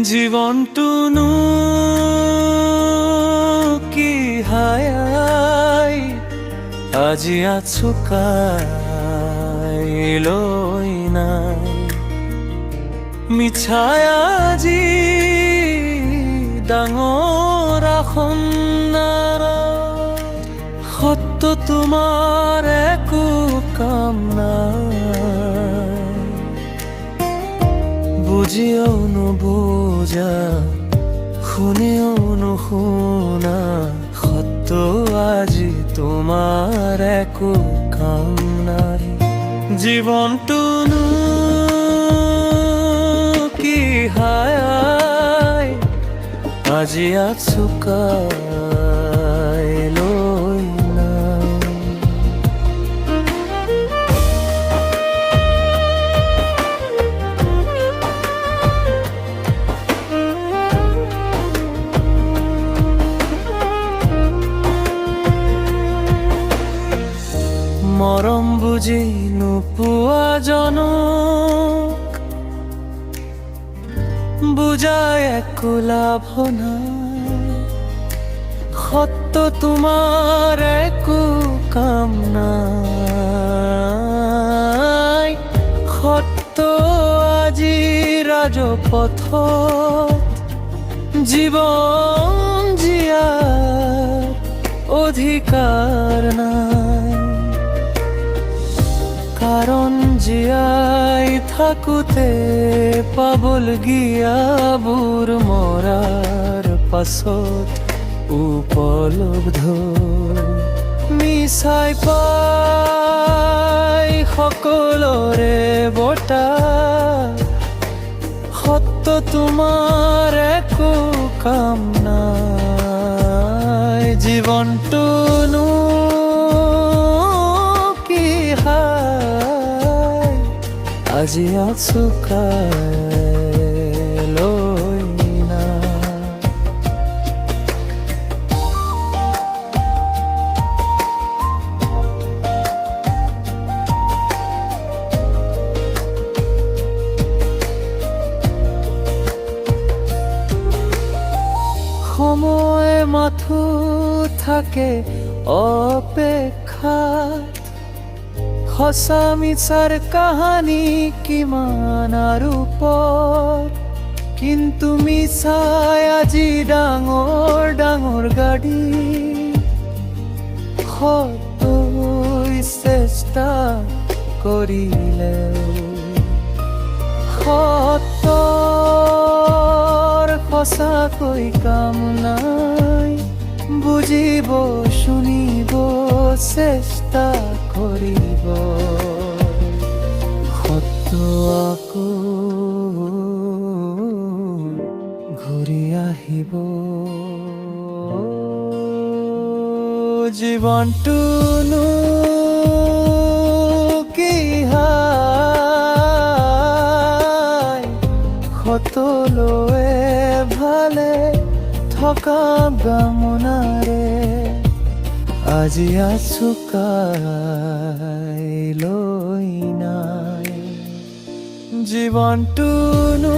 জীৱনটোনো কি হায় আজি আচুকাই লৈ নাই মিছাই আজি ডাঙৰ আসন্নাৰা সত্য তোমাৰ একো কাম নাই বুঝিও নুবুজা শুনিও নুশুনা সত্য আজি তোমাৰ একো কাম নাই জীৱনটোনো কি হায় আজি আচুকাই লৈ নাই মৰম বুজি নোপোৱা জনক বুজাই একো লাভ নাই সত্য তোমাৰ একো কাম নাই সত্য আজি ৰাজপথত জীৱন জীয়াৰ অধিকাৰ নাই কাৰণ জীয়াই থাকোঁতে পাবলগীয়াবোৰ মৰাৰ পাছত উপলব্ধ মিছাই পাই সকলোৰে বঁটা সত্য তোমাৰ একো কাম নাই জীৱনটোনো আজি আচুকাই লৈ নাই সময় মাথো থাকে অপেক্ষাত সঁচা মিছাৰ কাহানী কিমান আৰু পথ কিন্তু মিছাই আজি ডাঙৰ ডাঙৰ গাড়ী সতৈ চেষ্টা কৰিলেও সতৰ সঁচাকৈ কাম নাই বুজিব শুনিব চেষ্টা কৰিব সত্য আকৌ ঘূৰি আহিব জীৱনটোনো কি হায় সতলৈ ভালে থকা কামনাৰে আজি আচুকাই লৈ নাই জীৱনটোনো